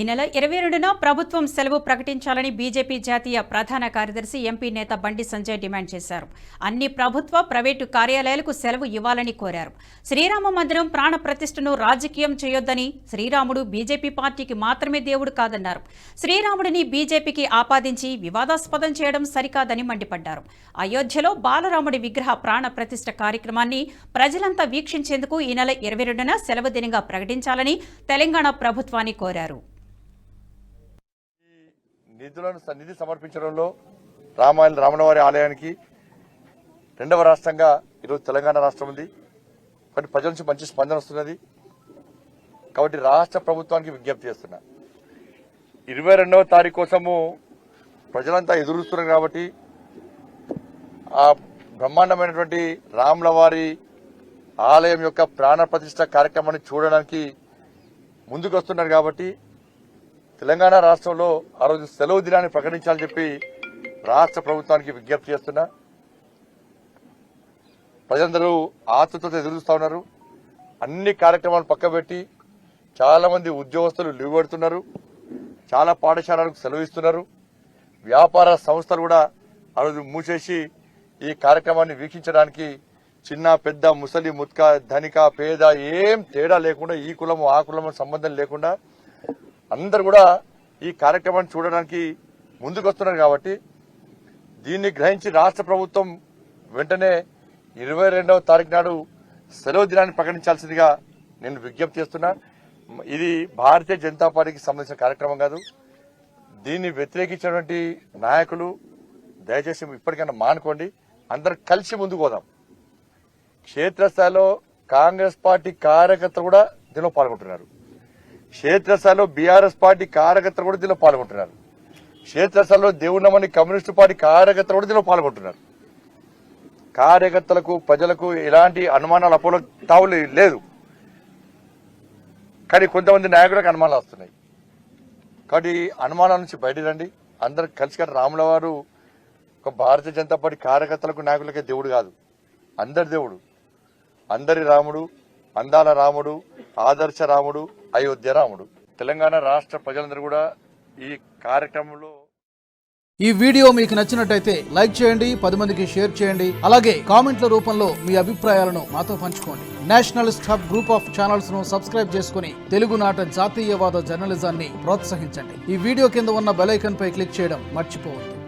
ఈ నెల 22న ప్రభుత్వం సెలవు ప్రకటించాలని బీజేపీ జాతీయ ప్రధాన కార్యదర్శి ఎంపీ నేత బండి సంజయ్ డిమాండ్ చేశారు. అన్ని ప్రభుత్వ, ప్రైవేటు కార్యాలయాలకు సెలవు ఇవ్వాలని కోరారు. శ్రీరామ మందిరం ప్రాణ ప్రతిష్టను రాజకీయం చేయొద్దని, శ్రీరాముడు బీజేపీ పార్టీకి మాత్రమే దేవుడు కాదన్నారు. శ్రీరాముడిని బీజేపీకి ఆపాదించి వివాదాస్పదం చేయడం సరికాదని మండిపడ్డారు. అయోధ్యలో బాలరాముడి విగ్రహ ప్రాణ ప్రతిష్ఠ కార్యక్రమాన్ని ప్రజలంతా వీక్షించేందుకు ఈ నెల 22న సెలవు దినంగా ప్రకటించాలని తెలంగాణ ప్రభుత్వాన్ని కోరారు. నిధి సమర్పించడంలో రామన్నవారి ఆలయానికి రెండవ రాష్ట్రంగా ఈరోజు తెలంగాణ రాష్ట్రం ఉంది. కాబట్టి ప్రజల నుంచి మంచి స్పందన వస్తున్నది. కాబట్టి రాష్ట్ర ప్రభుత్వానికి విజ్ఞప్తి చేస్తున్నా, 22వ తారీఖు కోసము ప్రజలంతా ఎదురుస్తున్నారు. కాబట్టి ఆ బ్రహ్మాండమైనటువంటి రాములవారి ఆలయం యొక్క ప్రాణ ప్రతిష్ఠ కార్యక్రమాన్ని చూడడానికి ముందుకు వస్తున్నారు. కాబట్టి తెలంగాణ రాష్ట్రంలో ఆ రోజు సెలవు దినాన్ని ప్రకటించాలని చెప్పి రాష్ట్ర ప్రభుత్వానికి విజ్ఞప్తి చేస్తున్నా. ప్రజలందరూ ఆతృతతో ఎదురుస్తూ ఉన్నారు. అన్ని కార్యక్రమాలు పక్కబెట్టి చాలా మంది ఉద్యోగస్తులు లీవ్ పెడుతున్నారు. చాలా పాఠశాలలకు సెలవు ఇస్తున్నారు. వ్యాపార సంస్థలు కూడా ఆ రోజు మూసేసి ఈ కార్యక్రమాన్ని వీక్షించడానికి చిన్న పెద్ద ముసలి ముత్క ధనిక పేద ఏం తేడా లేకుండా, ఈ కులము ఆ కులము సంబంధం లేకుండా అందరు కూడా ఈ కార్యక్రమాన్ని చూడడానికి ముందుకు వస్తున్నారు. కాబట్టి దీన్ని గ్రహించి రాష్ట్ర ప్రభుత్వం వెంటనే 22వ తారీఖు నాడు సెలవు దినాన్ని ప్రకటించాల్సిందిగా నేను విజ్ఞప్తి చేస్తున్నా. ఇది భారతీయ జనతా పార్టీకి సంబంధించిన కార్యక్రమం కాదు. దీన్ని వ్యతిరేకించినటువంటి నాయకులు దయచేసి ఇప్పటికైనా మానుకోండి. అందరు కలిసి ముందుకు పోదాం. క్షేత్రస్థాయిలో కాంగ్రెస్ పార్టీ కార్యకర్తలు కూడా దీనిలో పాల్గొంటున్నారు. క్షేత్రస్థాయిలో బీఆర్ఎస్ పార్టీ కార్యకర్తలు కూడా దీనిలో పాల్గొంటున్నారు. క్షేత్రస్థాయిలో దేవున్నమని కమ్యూనిస్టు పార్టీ కార్యకర్తలు కూడా దీనిలో పాల్గొంటున్నారు. కార్యకర్తలకు, ప్రజలకు ఎలాంటి అనుమానాలు అపోలో తావులు లేదు. కానీ కొంతమంది నాయకులకు అనుమానాలు వస్తున్నాయి. కాబట్టి అనుమానాల నుంచి బయట రండి. అందరు కలిసి రాముల వారు ఒక భారతీయ జనతా పార్టీ కార్యకర్తలకు, నాయకులకే దేవుడు కాదు, అందరి దేవుడు, అందరి రాముడు, అందాల రాముడు, ఆదర్శ రాముడు, అయోధ్య రాముడు. తెలంగాణ రాష్ట్ర ప్రజలందరూ కూడా ఈ కార్యక్రమంలో. ఈ వీడియో మీకు నచ్చినట్టయితే లైక్ చేయండి, 10 మందికి షేర్ చేయండి. అలాగే కామెంట్ల రూపంలో మీ అభిప్రాయాలను మాతో పంచుకోండి. Nationalist hub group of channels ను సబ్స్క్రైబ్ చేసుకుని తెలుగునాట జాతీయవాద జర్నలిజాన్ని ప్రోత్సహించండి. ఈ వీడియో కింద ఉన్న బెల్ ఐకాన్ పై క్లిక్ చేయడం మర్చిపోవద్దు.